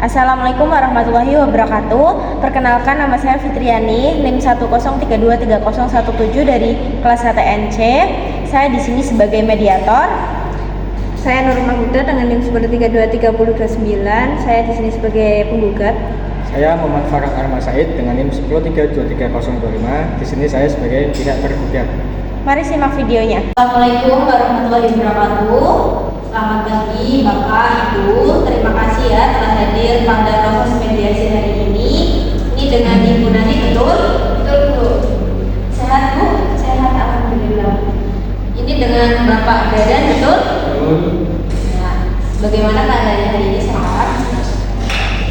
Assalamualaikum warahmatullahi wabarakatuh. Perkenalkan, nama saya Fitriani, NIM 103233017 dari kelas HTNC. Saya di sini sebagai mediator. Saya Nur Mahmuda dengan NIM 103233029. Saya di sini sebagai penggugat. Saya Muhammad Farah Arma Said dengan NIM 103233025. Di sini saya sebagai pihak tergugat. Mari simak videonya. Assalamualaikum warahmatullahi wabarakatuh. Selamat pagi Bapak, Ibu. Terima kasih ya telah hadir pada proses mediasi hari ini. Ini dengan Ibu Nani, betul? Betul, Bu. Sehat, Bu? Sehat, alhamdulillah. Ini dengan Bapak Dadan, betul? Betul. Nah, bagaimana keadaannya hari ini? Sehat?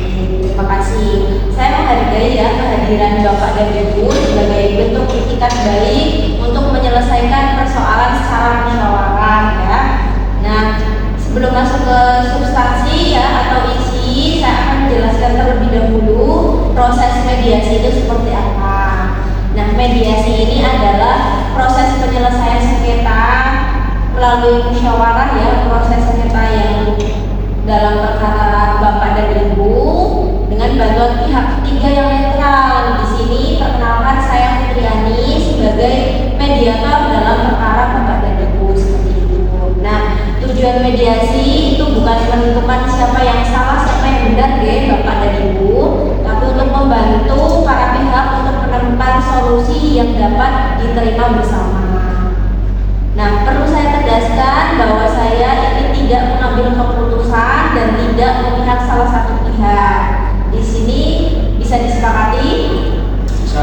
Terima kasih. Saya menghargai ya kehadiran Bapak dan Ibu sebagai bentuk itikat baik untuk menyelesaikan persoalan secara musyawarah ya. Nah, sebelum masuk ke substansi ya atau isi, saya akan menjelaskan terlebih dahulu proses mediasi itu seperti apa. Nah, mediasi ini adalah proses penyelesaian sengketa melalui musyawarah ya, proses sengketa yang dalam perkara Bapak dan Ibu dengan bantuan pihak ketiga yang netral. Di sini perkenalkan saya Fitriani sebagai mediator dalam perkara Bapak dan Ibu seperti itu. Nah, tujuan mediasi itu bukan menentukan siapa yang salah, siapa yang benar deh Bapak dan Ibu, tapi untuk membantu para pihak untuk menemukan solusi yang dapat diterima bersama. Nah, perlu saya tegaskan bahwa saya ini tidak mengambil keputusan dan tidak memihak salah satu pihak. Di sini bisa disepakati? Bisa.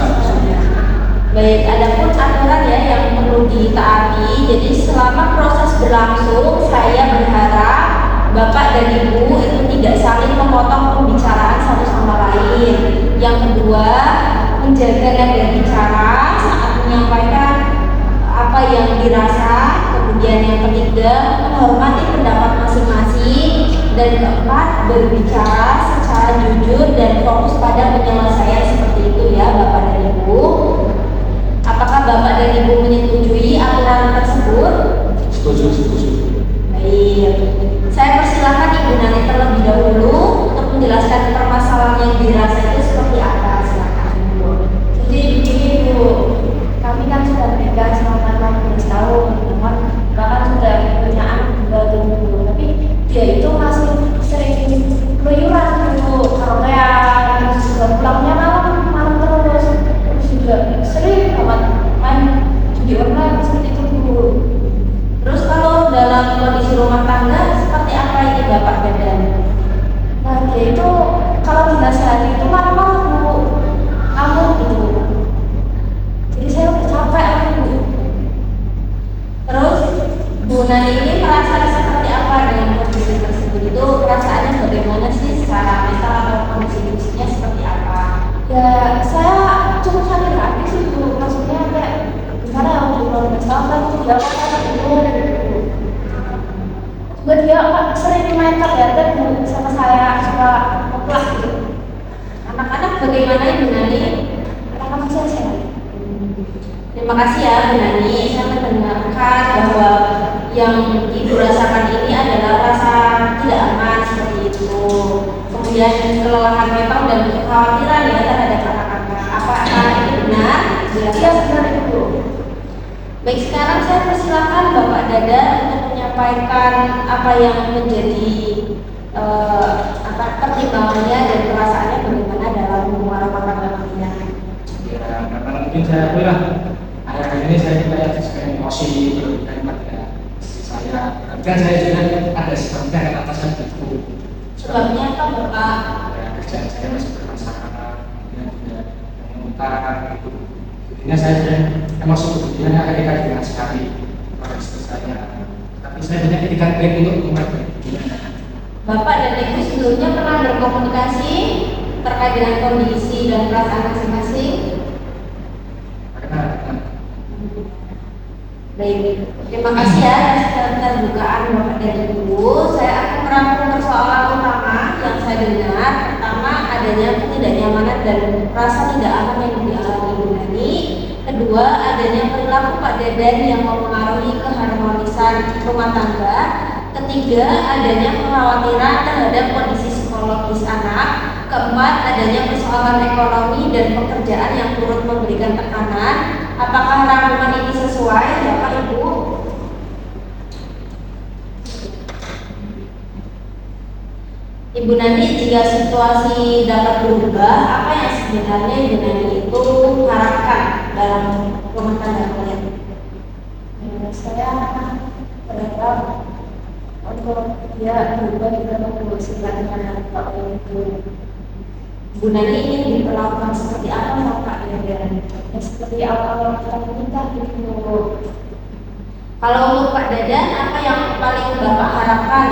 Baik, adapun aturan ya yang perlu ditaati. Jadi selama proses berlangsung, saya berharap Bapak dan Ibu itu tidak saling memotong pembicaraan satu sama lain. Yang kedua, menjaga nada bicara saat menyampaikan apa yang dirasa. Kemudian yang ketiga, menghormati pendapat masing-masing. Dan keempat, berbicara secara jujur dan fokus pada penyelesaian seperti itu ya Bapak dan Ibu. Apakah Bapak dan Ibu menyetujui aturan tersebut? Setuju. Baik, saya persilahkan Ibu Nani terlebih dahulu untuk menjelaskan permasalahan yang dirasa itu seperti apa. Silakan Ibu. Jadi begini Bu, kami kan sudah menikah selama 16 tahun, namun bahkan sudah punya anak juga dulu, tapi dia itu masih sering keluyuran Bu. Kalau kayak juga pulangnya malam terus juga sering banget main judi online seperti itu Bu. Terus kalau dalam kondisi rumah tangga seperti apa ini Bapak Dadan? Nah dia itu kalau dinasihati itu malam-malam Bu, kamu gitu. Jadi saya udah capek Bu. Terus Bu Nani ini merasa seperti apa dengan kondisi tersebut? Itu perasaannya bagaimana sih secara mental atau kondisi fisiknya seperti apa? Ya saya cukup sakit hati sih Bu, maksudnya kayak gimana ya udah 12 tahun kan dia kan gitu. Juga dia sering main karate Bu sama saya, suka ngeplak gitu. Anak-anak bagaimana Ibu Nani? Anak-anak saya sehat. Terima kasih ya Bu Nani. Saya mendengarkan bahwa yang Ibu rasakan ini adalah rasa tidak aman seperti itu. Kemudian kelelahan mental dan kekhawatiran ya terhadap anak-anak. Apakah ini benar? Iya benar itu Bu. Baik, sekarang saya persilakan Bapak Dada untuk menyampaikan apa yang menjadi pertimbangannya dan perasaannya bagaimana dalam memuarakan kalian. Ya, karena mungkin saya akui lah. Akhir-akhir ini saya juga sesuai emosi berlebihan pada istri saya. Tapi kan saya juga ada sebabnya kan atasan itu. Sebabnya apa Bapak? Ya, kerjaan saya masih bermasalah. Dan juga mengutarakan itu. Intinya saya sudah emosi berlebihan ketika dengan sekali pada istri saya. Tapi saya punya etikat baik untuk memperbaiki. Bapak dan Ibu sebelumnya pernah berkomunikasi terkait dengan kondisi dan perasaan masing-masing? Baik, terima kasih ya atas keterbukaan Bapak dan Ibu. Saya akan merangkum persoalan utama yang saya dengar. Pertama, adanya ketidaknyamanan dan rasa tidak aman yang dialami Ibu Nani. Kedua, adanya perilaku Pak Dadan yang mempengaruhi keharmonisan rumah tangga. Ketiga, adanya kekhawatiran terhadap kondisi psikologis psikologis anak. Keempat, adanya persoalan ekonomi dan pekerjaan yang turut memberikan tekanan. Apakah rangkuman ini sesuai, Bapak Ibu? Ibu Nani, jika situasi dapat berubah, apa yang sebenarnya Ibu Nani itu harapkan dalam rumah tangga kalian? Saya berharap untuk dia berubah juga mempersiapkan Pak itu. Bu Nani ingin diperlakukan seperti apa Bapak kira-kira? Ya, seperti awal-awal kita menikah gitu. Kalau untuk Pak Dadan, apa yang paling Bapak harapkan?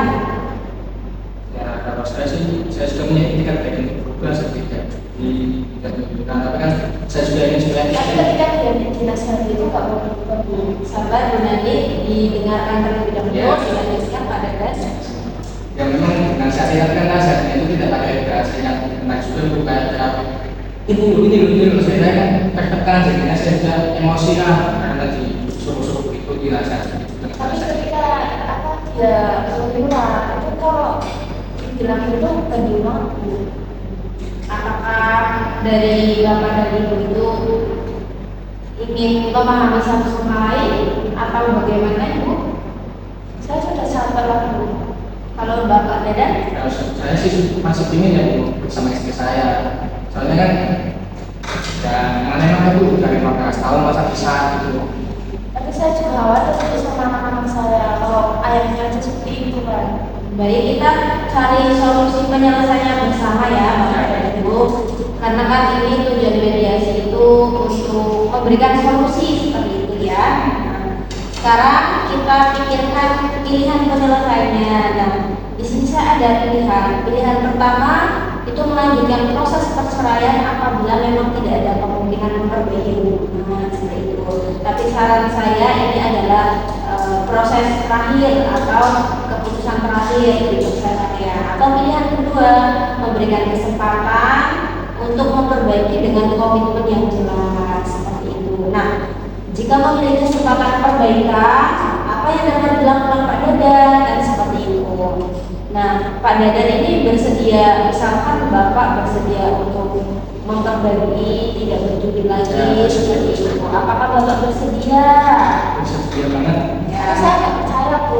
Ya kalau saya sih, saya sudah punya etikat baik untuk berubah tidak di tidak menunjukkan, tapi kan saya juga ingin supaya Tapi ketika dia menjelaskan itu nggak mau berubah. Sabar Bu Nani, didengarkan terlebih dahulu, Ya. dilanjutkan Pak Dadan. yang memang nasihat kan nasihatnya itu tidak pakai bahasa yang enak juga bukan terapi ini loh saya kan tertekan jadinya saya sudah emosional karena disuruh-suruh itu dirasa. Tapi ketika dia keluar itu kalau dibilang itu bukan di rumah. Apakah dari Bapak dan Ibu itu ingin memahami satu sama lain atau bagaimana Ibu? Saya sudah sampai waktu. Kalau Bapak Dadan? Kalau saya sih masih ingin ya Bu, bersama istri saya. Soalnya kan mana emang itu dari 15 tahun masa bisa gitu. Tapi saya juga khawatir sama anak-anak saya kalau ayahnya aja seperti itu kan. Baik, kita cari solusi penyelesaian bersama ya Bapak dan Ibu. Karena kan ini tujuan mediasi itu untuk memberikan solusi seperti itu ya. Nah, sekarang kita pikirkan pilihan penyelesaiannya. Nah, di sini saya ada pilihan. Pilihan pertama itu melanjutkan proses perceraian apabila memang tidak ada kemungkinan memperbaiki hubungan seperti itu. Tapi saran saya ini adalah proses terakhir atau keputusan terakhir gitu saya. Atau pilihan kedua, memberikan kesempatan untuk memperbaiki dengan komitmen yang jelas seperti itu. Nah, jika memiliki kesempatan perbaikan, apa yang dapat dilakukan Pak Dadan dan seperti itu. Nah, Pak Dadan ini bersedia, misalkan Bapak bersedia untuk memperbaiki, tidak berjudi lagi seperti itu. Apakah Bapak bersedia? Bersedia banget. Ya. Tapi saya nggak percaya Bu.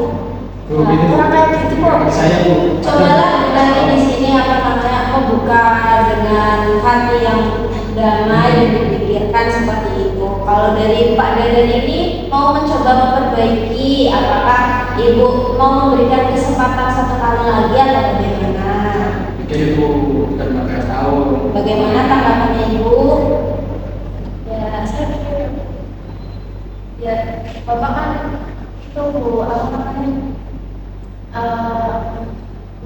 Bu, Nah, gitu. orang kayak gitu kok. Saya Bu. Cobalah kita di sini membuka dengan hati yang damai dan dipikirkan seperti itu. Kalau dari Pak Dadan ini mau mencoba memperbaiki, apakah Ibu mau memberikan kesempatan satu kali lagi atau bagaimana? Jadi Bu, kita 15 tahun. Bagaimana tanggapannya Ibu? Ya saya pikir ya Bapak kan itu Bu, apa namanya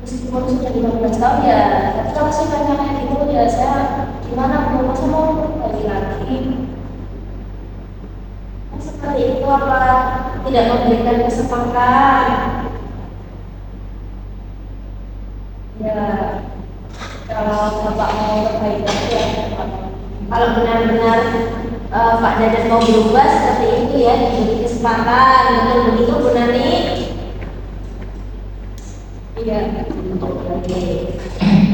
meskipun sudah 15 tahun ya, tapi kalau sifatnya kayak gitu ya saya gimana Bu, masa mau lagi Seperti itu apa tidak memberikan kesempatan? ya kalau Bapak mau perbaikan ya Kalau benar-benar Pak Dadan mau berubah seperti itu ya, diberi kesempatan, betul begitu Bu Nani? iya. Oke.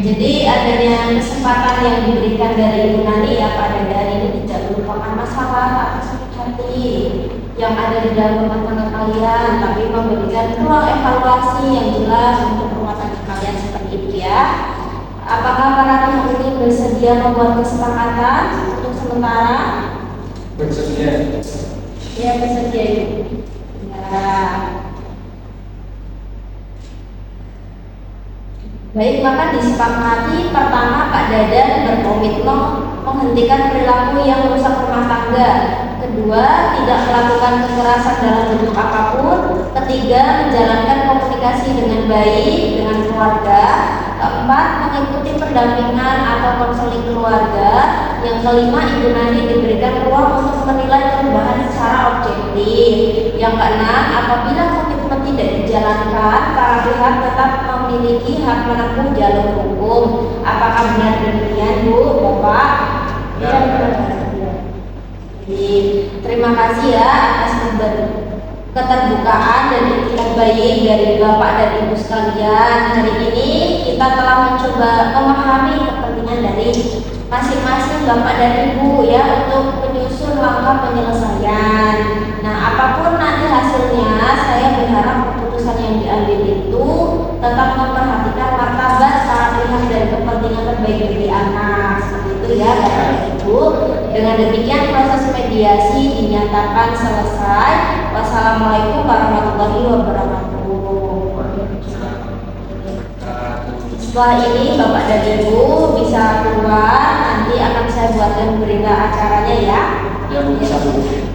Jadi adanya kesempatan yang diberikan dari Ibu Nani ya Pak Dadan ini tidak merupakan masalah atau sakit hati yang ada di dalam rumah tangga kalian, tapi memberikan ruang evaluasi yang jelas untuk rumah tangga kalian seperti itu ya. Apakah para pihak ini bersedia membuat kesepakatan untuk sementara? Bersedia. Ya bersedia Ibu. Ya. Baik, maka disepakati pertama Pak Dadan berkomitmen menghentikan perilaku yang merusak rumah tangga. Kedua, tidak melakukan kekerasan dalam bentuk apapun. Ketiga, menjalankan komunikasi dengan baik dengan keluarga. Keempat, mengikuti pendampingan atau konseling keluarga. Yang kelima, Ibu Nani diberikan ruang untuk menilai perubahan secara objektif. Yang keenam, apabila komitmen tidak dijalankan, para pihak tetap memiliki hak menempuh jalur hukum. Apakah benar demikian Bu, Bapak? Ya, benar. Jadi, terima kasih ya atas keterbukaan dan etikat baik dari Bapak dan Ibu sekalian. Hari ini kita telah mencoba memahami kepentingan dari masing-masing Bapak dan Ibu ya untuk menyusun langkah penyelesaian. Nah, apapun nanti hasilnya, saya berharap keputusan yang diambil itu tetap memperhatikan martabat para pihak dan kepentingan terbaik bagi anak. Seperti itu ya Bapak dan Ibu. Dengan demikian proses mediasi dinyatakan selesai. Wassalamualaikum warahmatullahi wabarakatuh. Setelah ini Bapak dan Ibu bisa keluar, nanti akan saya buatkan berita acaranya ya. Ya Bu, bisa Bu.